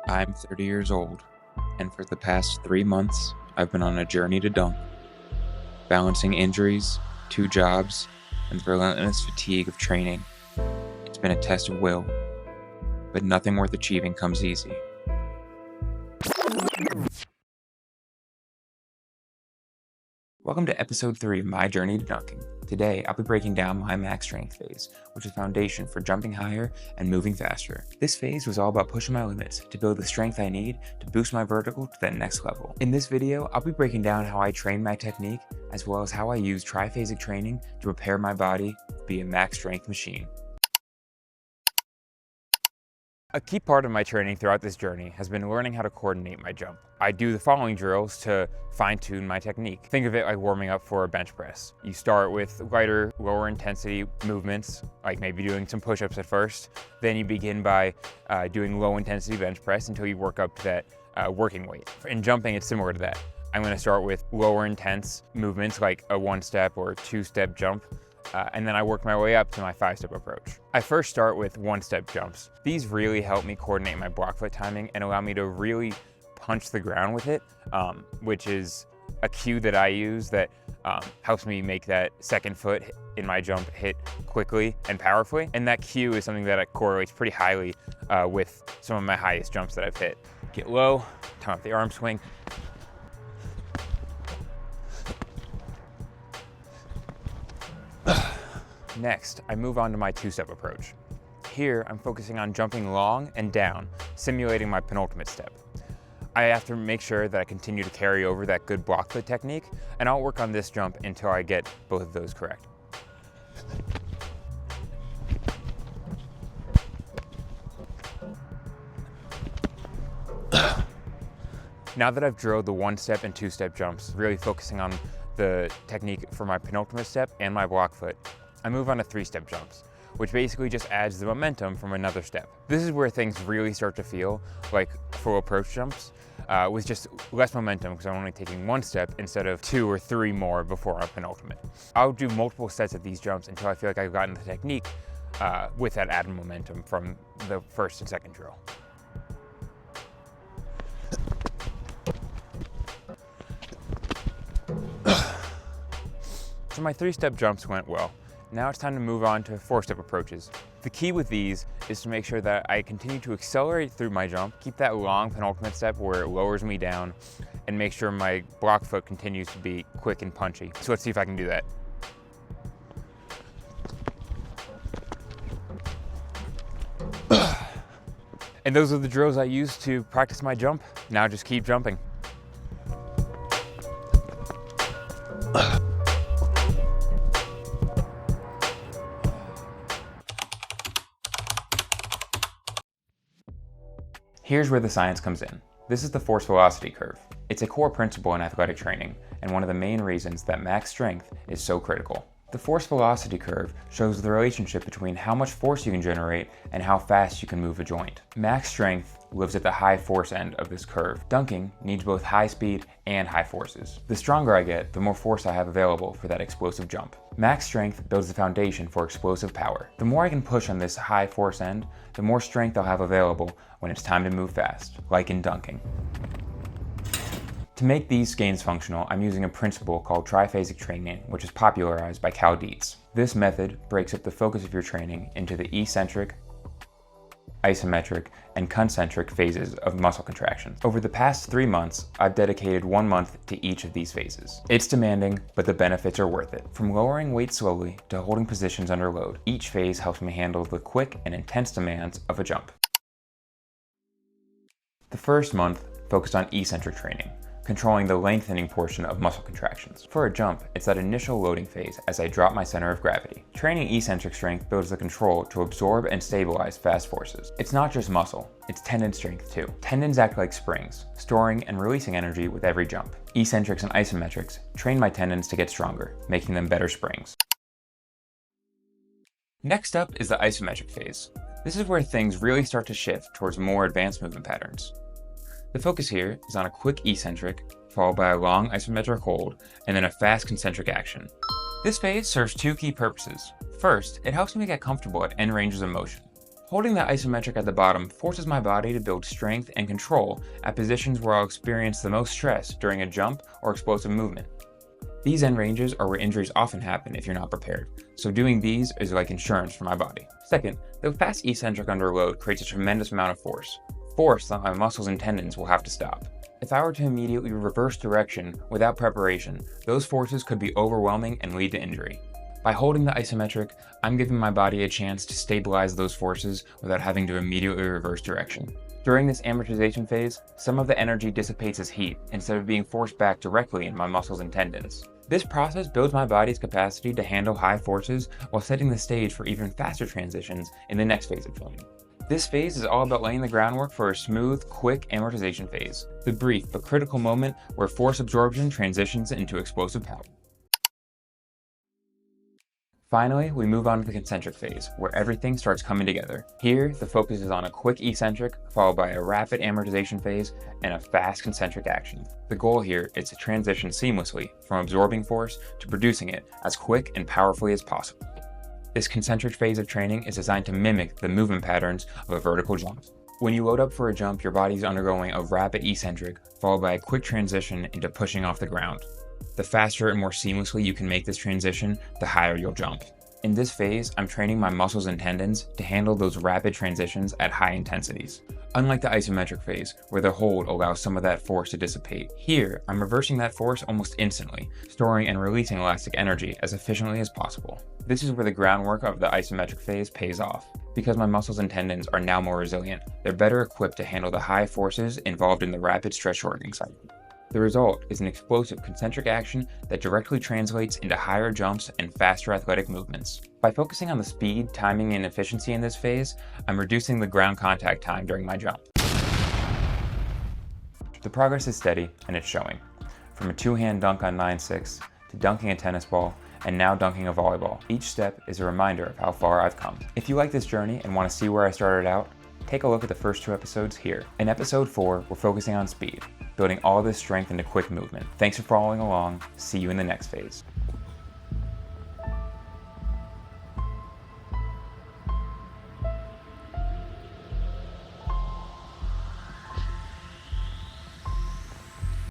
I'm 30 years old, and for the past 3 months, I've been on a journey to dunk, balancing injuries, 2 jobs, and the relentless fatigue of training. It's been a test of will, but nothing worth achieving comes easy. Welcome to episode 3 of my journey to dunking. Today, I'll be breaking down my max strength phase, which is foundation for jumping higher and moving faster. This phase was all about pushing my limits to build the strength I need to boost my vertical to that next level. In this video, I'll be breaking down how I train my technique, as well as how I use triphasic training to prepare my body to be a max strength machine. A key part of my training throughout this journey has been learning how to coordinate my jump. I do the following drills to fine-tune my technique. Think of it like warming up for a bench press. You start with lighter, lower intensity movements, like maybe doing some push-ups at first. Then you begin by doing low intensity bench press until you work up to that working weight. In jumping, it's similar to that. I'm gonna start with lower intense movements like a 1-step or 2-step jump. And then I work my way up to my 5-step approach. I first start with 1-step jumps. These really help me coordinate my block foot timing and allow me to really punch the ground with it, which is a cue that I use that helps me make that second foot in my jump hit quickly and powerfully. And that cue is something that correlates pretty highly with some of my highest jumps that I've hit. Get low, time up the arm swing. Next, I move on to my 2-step approach. Here, I'm focusing on jumping long and down, simulating my penultimate step. I have to make sure that I continue to carry over that good block foot technique, and I'll work on this jump until I get both of those correct. Now that I've drilled the 1-step and 2-step jumps, really focusing on the technique for my penultimate step and my block foot, I move on to 3-step jumps, which basically just adds the momentum from another step. This is where things really start to feel like full approach jumps with just less momentum because I'm only taking 1 step instead of 2 or 3 more before our penultimate. I'll do multiple sets of these jumps until I feel like I've gotten the technique with that added momentum from the first and second drill. So my 3-step jumps went well. Now it's time to move on to 4-step approaches. The key with these is to make sure that I continue to accelerate through my jump, keep that long penultimate step where it lowers me down, and make sure my block foot continues to be quick and punchy. So let's see if I can do that. And those are the drills I use to practice my jump. Now just keep jumping. Here's where the science comes in. This is the force velocity curve. It's a core principle in athletic training and one of the main reasons that max strength is so critical. The force velocity curve shows the relationship between how much force you can generate and how fast you can move a joint. Max strength lives at the high force end of this curve. Dunking needs both high speed and high forces. The stronger I get, the more force I have available for that explosive jump. Max strength builds the foundation for explosive power. The more I can push on this high force end, the more strength I'll have available when it's time to move fast, like in dunking. To make these gains functional, I'm using a principle called triphasic training, which is popularized by Cal Dietz. This method breaks up the focus of your training into the eccentric, isometric, and concentric phases of muscle contractions. Over the past 3 months, I've dedicated 1 month to each of these phases. It's demanding, but the benefits are worth it. From lowering weight slowly to holding positions under load, each phase helps me handle the quick and intense demands of a jump. The first month focused on eccentric training, controlling the lengthening portion of muscle contractions. For a jump, it's that initial loading phase as I drop my center of gravity. Training eccentric strength builds the control to absorb and stabilize fast forces. It's not just muscle, it's tendon strength too. Tendons act like springs, storing and releasing energy with every jump. Eccentrics and isometrics train my tendons to get stronger, making them better springs. Next up is the isometric phase. This is where things really start to shift towards more advanced movement patterns. The focus here is on a quick eccentric, followed by a long isometric hold, and then a fast concentric action. This phase serves 2 key purposes. First, it helps me get comfortable at end ranges of motion. Holding the isometric at the bottom forces my body to build strength and control at positions where I'll experience the most stress during a jump or explosive movement. These end ranges are where injuries often happen if you're not prepared, so doing these is like insurance for my body. Second, the fast eccentric under load creates a tremendous amount of force that my muscles and tendons will have to stop. If I were to immediately reverse direction without preparation, those forces could be overwhelming and lead to injury. By holding the isometric, I'm giving my body a chance to stabilize those forces without having to immediately reverse direction. During this amortization phase, some of the energy dissipates as heat instead of being forced back directly in my muscles and tendons. This process builds my body's capacity to handle high forces while setting the stage for even faster transitions in the next phase of training. This phase is all about laying the groundwork for a smooth, quick amortization phase, the brief but critical moment where force absorption transitions into explosive power. Finally, we move on to the concentric phase, where everything starts coming together. Here, the focus is on a quick eccentric, followed by a rapid amortization phase, and a fast concentric action. The goal here is to transition seamlessly from absorbing force to producing it as quick and powerfully as possible. This concentric phase of training is designed to mimic the movement patterns of a vertical jump. When you load up for a jump, your body is undergoing a rapid eccentric, followed by a quick transition into pushing off the ground. The faster and more seamlessly you can make this transition, the higher you'll jump. In this phase, I'm training my muscles and tendons to handle those rapid transitions at high intensities. Unlike the isometric phase, where the hold allows some of that force to dissipate, here I'm reversing that force almost instantly, storing and releasing elastic energy as efficiently as possible. This is where the groundwork of the isometric phase pays off. Because my muscles and tendons are now more resilient, they're better equipped to handle the high forces involved in the rapid stress shortening cycle. The result is an explosive concentric action that directly translates into higher jumps and faster athletic movements. By focusing on the speed, timing, and efficiency in this phase, I'm reducing the ground contact time during my jump. The progress is steady, and it's showing. From a two-hand dunk on 9/6 to dunking a tennis ball, and now dunking a volleyball. Each step is a reminder of how far I've come. If you like this journey and want to see where I started out, take a look at the first 2 episodes here. In episode 4, we're focusing on speed, building all this strength into quick movement. Thanks for following along. See you in the next phase.